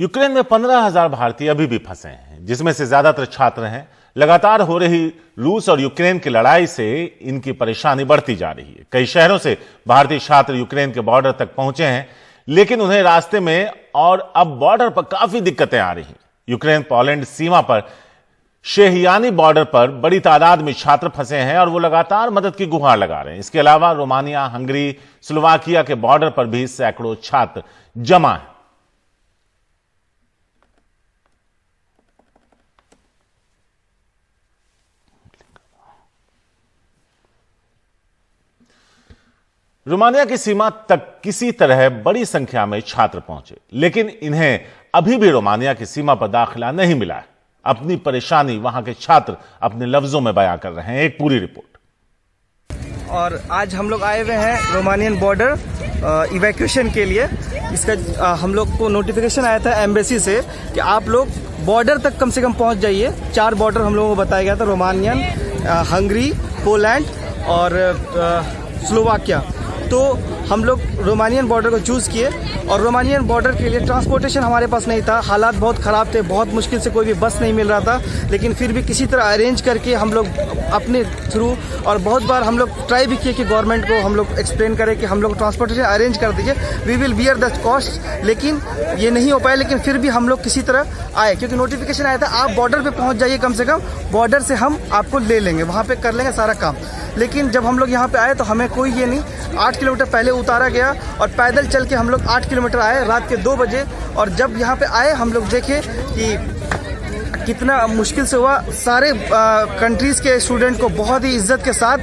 Ukraine में 15,000 भारतीय अभी भी फंसे हैं, जिसमें से ज्यादातर छात्र हैं। लगातार हो रही रूस और यूक्रेन की लड़ाई से इनकी परेशानी बढ़ती जा रही है। कई शहरों से भारतीय छात्र यूक्रेन के बॉर्डर तक पहुंचे हैं, लेकिन उन्हें रास्ते में और अब बॉर्डर पर काफी दिक्कतें आ रही हैं। यूक्रेन पोलैंड सीमा पर शेहयानी बॉर्डर पर बड़ी तादाद में छात्र फंसे हैं और वो लगातार मदद की गुहार लगा रहे हैं। इसके अलावा रोमानिया, हंगरी, स्लोवाकिया के बॉर्डर पर भी सैकड़ों छात्र जमा हैं। रोमानिया की सीमा तक किसी तरह बड़ी संख्या में छात्र पहुंचे, लेकिन इन्हें अभी भी रोमानिया की सीमा पर दाखिला नहीं मिला है। अपनी परेशानी वहां के छात्र अपने लफ्जों में बयां कर रहे हैं। एक पूरी रिपोर्ट। और आज हम लोग आए हुए हैं रोमानियन बॉर्डर इवैक्यूएशन के लिए। इसका हम लोग को नोटिफिकेशन आया था एम्बेसी से कि आप लोग बॉर्डर तक कम से कम पहुंच जाइए। 4 बॉर्डर हम लोगों को बताया गया था, रोमानियन, हंगरी, पोलैंड और स्लोवाकिया। तो हम लोग रोमानियन बॉर्डर को चूज़ किए और रोमानियन बॉर्डर के लिए ट्रांसपोर्टेशन हमारे पास नहीं था। हालात बहुत ख़राब थे, बहुत मुश्किल से कोई भी बस नहीं मिल रहा था, लेकिन फिर भी किसी तरह अरेंज करके हम लोग अपने थ्रू, और बहुत बार हम लोग ट्राई भी किए कि गवर्नमेंट को हम लोग एक्सप्लेन करें कि हम लोग ट्रांसपोर्टेशन अरेंज कर दीजिए, we will bear the cost, लेकिन ये नहीं हो पाया। लेकिन फिर भी हम लोग किसी तरह आए, क्योंकि नोटिफिकेशन आया था आप बॉर्डर पर पहुँच जाइए, कम से कम बॉर्डर से हम आपको ले लेंगे, वहाँ पर कर लेंगे सारा काम। लेकिन जब हम लोग यहाँ पे आए तो हमें कोई ये नहीं, 8 किलोमीटर पहले उतारा गया और पैदल चल के हम लोग 8 किलोमीटर आए रात के 2 बजे। और जब यहाँ पे आए हम लोग देखे कि कितना मुश्किल से हुआ। सारे कंट्रीज़ के स्टूडेंट को बहुत ही इज्जत के साथ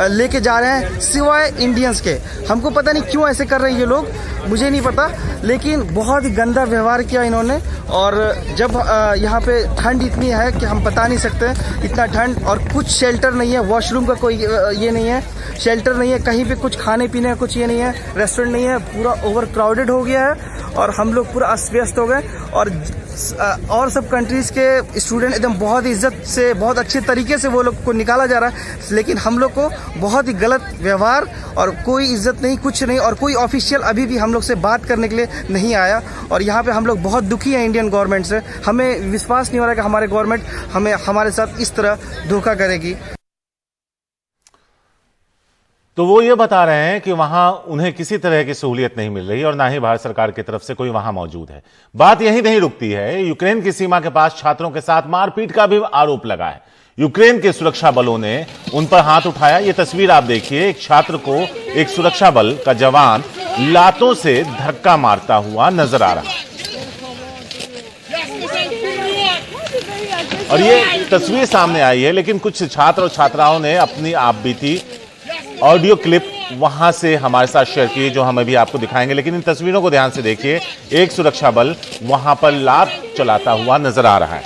लेके जा रहे हैं, सिवाय इंडियंस के। हमको पता नहीं क्यों ऐसे कर रहे हैं ये लोग, मुझे नहीं पता, लेकिन बहुत ही गंदा व्यवहार किया इन्होंने। और जब यहाँ पे ठंड इतनी है कि हम बता नहीं सकते, इतना ठंड, और कुछ शेल्टर नहीं है, वॉशरूम का कोई ये नहीं है, शेल्टर नहीं है, कहीं पे कुछ खाने पीने का कुछ ये नहीं है, रेस्टोरेंट नहीं है, पूरा ओवर क्राउडेड हो गया है और हम लोग पूरा अस्त व्यस्त हो गए। और सब कंट्रीज़ के स्टूडेंट एकदम बहुत इज्जत से, बहुत अच्छे तरीके से वो लोग को निकाला जा रहा है, लेकिन हम लोग को बहुत ही गलत व्यवहार और कोई इज्जत नहीं, कुछ नहीं। और कोई ऑफिशियल अभी भी हम लोग से बात करने के लिए नहीं आया। और यहाँ पे हम लोग बहुत दुखी हैं इंडियन गवर्नमेंट से। हमें विश्वास नहीं हो रहा कि हमारे गवर्नमेंट हमारे साथ इस तरह धोखा करेगी। तो वो ये बता रहे हैं कि वहां उन्हें किसी तरह की सहूलियत नहीं मिल रही और ना ही भारत सरकार की तरफ से कोई वहां मौजूद है। बात यही नहीं रुकती है, यूक्रेन की सीमा के पास छात्रों के साथ मारपीट का भी आरोप लगा है। यूक्रेन के सुरक्षा बलों ने उन पर हाथ उठाया। ये तस्वीर आप देखिए, एक छात्र को एक सुरक्षा बल का जवान लातों से धक्का मारता हुआ नजर आ रहा है। और ये तस्वीर सामने आई है, लेकिन कुछ छात्र और छात्राओं ने अपनी आपबीती ऑडियो क्लिप वहां से हमारे साथ शेयर की, जो हम अभी आपको दिखाएंगे। लेकिन इन तस्वीरों को ध्यान से देखिए, एक सुरक्षा बल वहां पर लात चलाता हुआ नजर आ रहा है।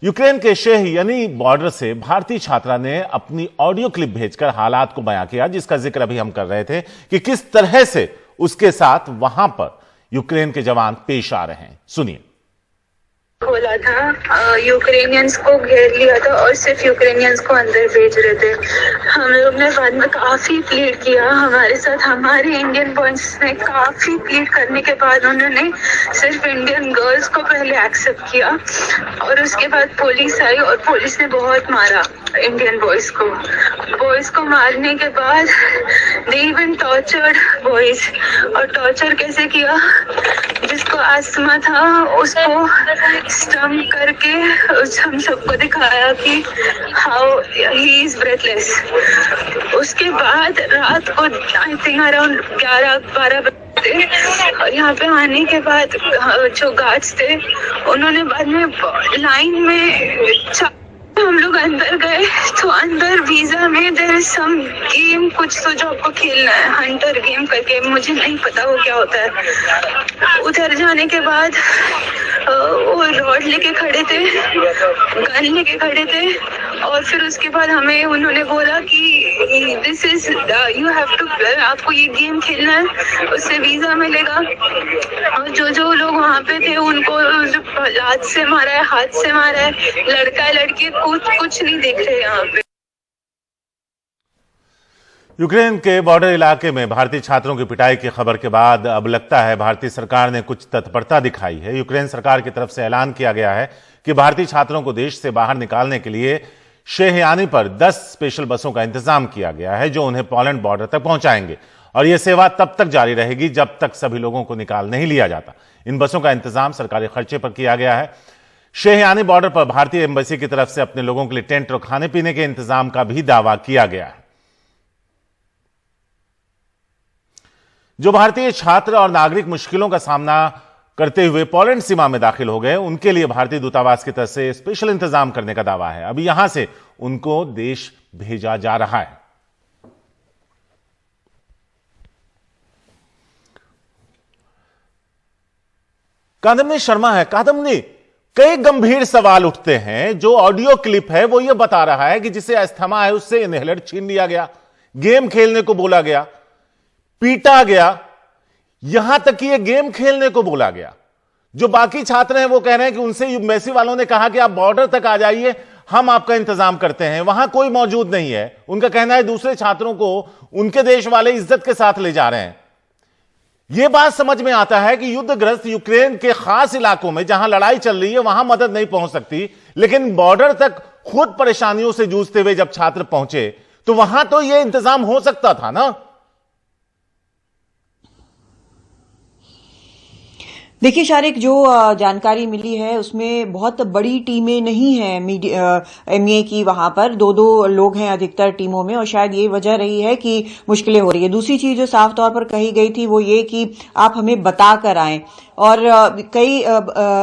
यूक्रेन के शेहयानी बॉर्डर से भारतीय छात्रा ने अपनी ऑडियो क्लिप भेजकर हालात को बयां किया, जिसका जिक्र अभी हम कर रहे थे कि किस तरह से उसके साथ वहां पर यूक्रेन के जवान पेश आ रहे हैं। सुनिए। खोला था, यूक्रेनियंस को घेर लिया था और सिर्फ यूक्रेनियंस को अंदर भेज रहे थे। हम लोग ने बाद में काफी प्लीड किया हमारे साथ, हमारे इंडियन बॉयज ने काफी प्लीड करने के बाद उन्होंने सिर्फ इंडियन गर्ल्स को पहले एक्सेप्ट किया और उसके बाद पुलिस आई और पुलिस ने बहुत मारा इंडियन बॉयज को मारने के बाद दे इवन टॉर्चर्ड बॉयज। और टॉर्चर कैसे किया, जिसको आस्थमा था उसको स्टम करके हम सबको दिखाया कि हाउ ही इज ब्रेथलेस। उसके बाद रात को आई थिंक अराउंड 11-12 बजे और यहाँ पे आने के बाद जो गार्ड्स थे उन्होंने बाद में लाइन में हम लोग अंदर गए तो अंदर वीजा में देयर इज सम गेम, कुछ तो जो आपको खेलना है, हंटर गेम करके, मुझे नहीं पता वो क्या होता है। उधर जाने के बाद वो रॉड लेके खड़े थे, गन लेके खड़े थे और फिर उसके बाद हमें उन्होंने बोला कि this is you have to, आपको ये गेम खेलना है, उससे वीजा मिलेगा। और जो लोग वहाँ पे थे उनको लात से मारा है, हाथ से मारा है, लड़का लड़की कुछ नहीं देख रहे यहाँ पे। यूक्रेन के बॉर्डर इलाके में भारतीय छात्रों की पिटाई की खबर के बाद अब लगता है भारतीय सरकार ने कुछ तत्परता दिखाई है। यूक्रेन सरकार की तरफ से ऐलान किया गया है कि भारतीय छात्रों को देश से बाहर निकालने के लिए शेहयानी पर 10 स्पेशल बसों का इंतजाम किया गया है, जो उन्हें पोलैंड बॉर्डर तक पहुंचाएंगे और यह सेवा तब तक जारी रहेगी जब तक सभी लोगों को निकाल नहीं लिया जाता। इन बसों का इंतजाम सरकारी खर्चे पर किया गया है। शेहयानी बॉर्डर पर भारतीय एम्बेसी की तरफ से अपने लोगों के लिए टेंट और खाने पीने के इंतजाम का भी दावा किया गया है। जो भारतीय छात्र और नागरिक मुश्किलों का सामना करते हुए पोलैंड सीमा में दाखिल हो गए, उनके लिए भारतीय दूतावास की तरफ से स्पेशल इंतजाम करने का दावा है। अभी यहां से उनको देश भेजा जा रहा है। कादम्नी शर्मा है। कादम्नी, कई गंभीर सवाल उठते हैं। जो ऑडियो क्लिप है वो ये बता रहा है कि जिसे अस्थमा है उससे इनहेलर छीन लिया गया, गेम खेलने को बोला गया, पीटा गया, यहां तक कि ये गेम खेलने को बोला गया। जो बाकी छात्र हैं वो कह रहे हैं कि उनसे एम्बेसी वालों ने कहा कि आप बॉर्डर तक आ जाइए, हम आपका इंतजाम करते हैं। वहां कोई मौजूद नहीं है। उनका कहना है दूसरे छात्रों को उनके देश वाले इज्जत के साथ ले जा रहे हैं। यह बात समझ में आता है कि युद्धग्रस्त यूक्रेन के खास इलाकों में जहां लड़ाई चल रही है वहां मदद नहीं पहुंच सकती, लेकिन बॉर्डर तक खुद परेशानियों से जूझते हुए जब छात्र पहुंचे तो वहां तो यह इंतजाम हो सकता था ना। देखिए शारिक, जो जानकारी मिली है उसमें बहुत बड़ी टीमें नहीं हैं एमए की। वहां पर 2-2 लोग हैं अधिकतर टीमों में, और शायद ये वजह रही है कि मुश्किलें हो रही है। दूसरी चीज जो साफ तौर पर कही गई थी वो ये कि आप हमें बता कर आएं, और कई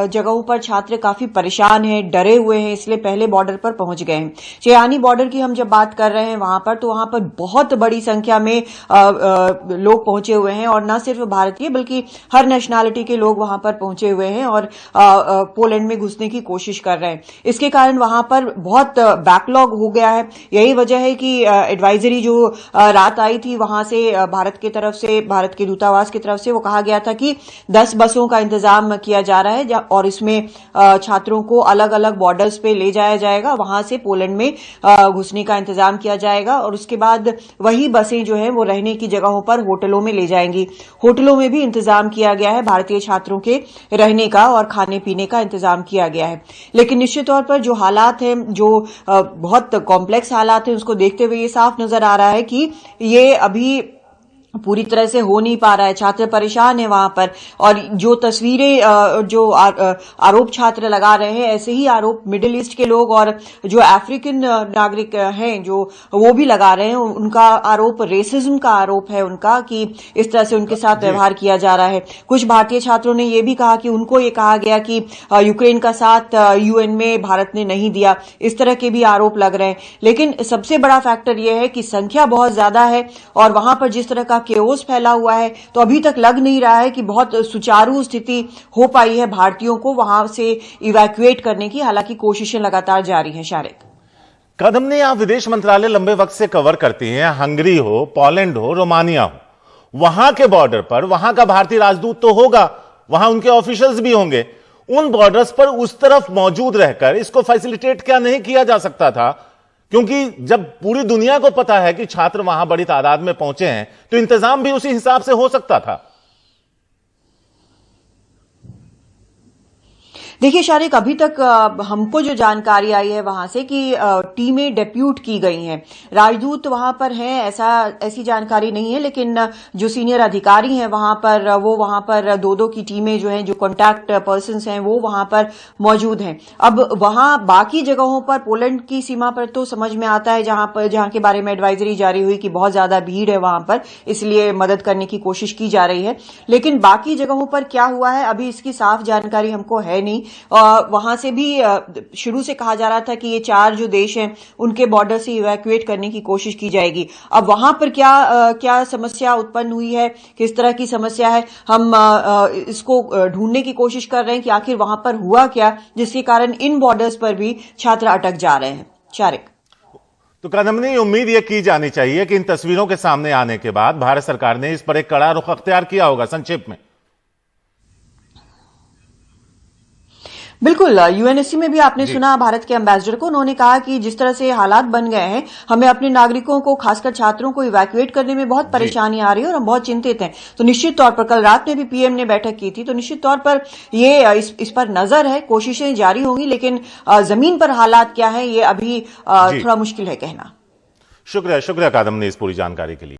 जगहों पर छात्र काफी परेशान हैं, डरे हुए हैं, इसलिए पहले बॉर्डर पर पहुंच गए हैं। शेहयानी बॉर्डर की हम जब बात कर रहे हैं वहां पर, तो वहां पर बहुत बड़ी संख्या में लोग पहुंचे हुए हैं, और न सिर्फ भारतीय बल्कि हर नेशनैलिटी के लोग वहां पर पहुंचे हुए हैं और पोलैंड में घुसने की कोशिश कर रहे हैं। इसके कारण वहां पर बहुत बैकलॉग हो गया है। यही वजह है कि एडवाइजरी जो रात आई थी वहां से भारत की तरफ से, भारत के दूतावास की तरफ से, वो कहा गया था कि 10 बसों का इंतजाम किया जा रहा है और इसमें छात्रों को अलग अलग बॉर्डर्स पे ले जाया जाएगा, वहां से पोलैंड में घुसने का इंतजाम किया जाएगा, और उसके बाद वही बसें जो हैं वो रहने की जगहों पर होटलों में ले जाएंगी। होटलों में भी इंतजाम किया गया है, भारतीय छात्रों के रहने का और खाने पीने का इंतजाम किया गया है। लेकिन निश्चित तौर पर जो हालात हैं, जो बहुत कॉम्प्लेक्स हालात हैं, उसको देखते हुए ये साफ नजर आ रहा है कि ये अभी पूरी तरह से हो नहीं पा रहा है। छात्र परेशान है वहां पर, और जो तस्वीरें जो आरोप छात्र लगा रहे हैं, ऐसे ही आरोप मिडिल ईस्ट के लोग और जो अफ्रीकन नागरिक हैं जो वो भी लगा रहे हैं। उनका आरोप रेसिज्म का आरोप है उनका, कि इस तरह से उनके साथ व्यवहार किया जा रहा है। कुछ भारतीय छात्रों ने यह भी कहा कि उनको ये कहा गया कि यूक्रेन का साथ यूएन में भारत ने नहीं दिया, इस तरह के भी आरोप लग रहे हैं। लेकिन सबसे बड़ा फैक्टर यह है कि संख्या बहुत ज्यादा है, और वहां पर जिस तरह का केओस फैला हुआ है, तो अभी तक लग नहीं रहा है कि बहुत सुचारू स्थिति हो पाई है भारतीयों को वहां से इवैक्यूएट करने की। हालांकि कोशिशें लगातार जारी हैं। शारिक, कादम्नी, आप विदेश मंत्रालय लंबे वक्त से कवर करती हैं। हंगरी हो, पोलैंड हो, रोमानिया हो, वहां के बॉर्डर पर वहां का भारतीय राजदूत तो होगा, वहां उनके ऑफिशियल्स भी होंगे। उन बॉर्डर्स पर उस तरफ मौजूद रहकर इसको फैसिलिटेट क्या नहीं किया जा सकता था? क्योंकि जब पूरी दुनिया को पता है कि छात्र वहां बड़ी तादाद में पहुंचे हैं, तो इंतजाम भी उसी हिसाब से हो सकता था। देखिए शारिक, अभी तक हमको जो जानकारी आई है वहां से कि टीमें डेप्यूट की गई हैं, राजदूत वहां पर हैं, ऐसी जानकारी नहीं है। लेकिन जो सीनियर अधिकारी हैं वहां पर, वो वहां पर 2-2 की टीमें जो हैं, जो कॉन्टैक्ट पर्सन्स हैं, वो वहां पर मौजूद हैं। अब वहां बाकी जगहों पर, पोलैंड की सीमा पर तो समझ में आता है जहां के बारे में एडवाइजरी जारी हुई कि बहुत ज्यादा भीड़ है वहां पर, इसलिए मदद करने की कोशिश की जा रही है। लेकिन बाकी जगहों पर क्या हुआ है अभी इसकी साफ जानकारी हमको है नहीं। वहां से भी शुरू से कहा जा रहा था कि ये 4 जो देश हैं उनके बॉर्डर से इवैक्यूएट करने की कोशिश की जाएगी। अब वहां पर क्या समस्या उत्पन्न हुई है, किस तरह की समस्या है, हम इसको ढूंढने की कोशिश कर रहे हैं कि आखिर वहां पर हुआ क्या, जिसके कारण इन बॉर्डर्स पर भी छात्र अटक जा रहे हैं। शारिक, तो कादम्नी, उम्मीद यह की जानी चाहिए कि इन तस्वीरों के सामने आने के बाद भारत सरकार ने इस पर एक कड़ा रुख अख्तियार किया होगा। संक्षेप में बिल्कुल, यूएनएससी में भी आपने सुना भारत के एम्बेसडर को, उन्होंने कहा कि जिस तरह से हालात बन गए हैं, हमें अपने नागरिकों को, खासकर छात्रों को इवैक्यूएट करने में बहुत परेशानी आ रही है और हम बहुत चिंतित हैं। तो निश्चित तौर पर कल रात में भी पीएम ने बैठक की थी, तो निश्चित तौर पर ये इस पर नजर है, कोशिशें जारी होंगी, लेकिन जमीन पर हालात क्या है ये अभी थोड़ा मुश्किल है कहना। शुक्रिया कादम ने इस पूरी जानकारी के लिए।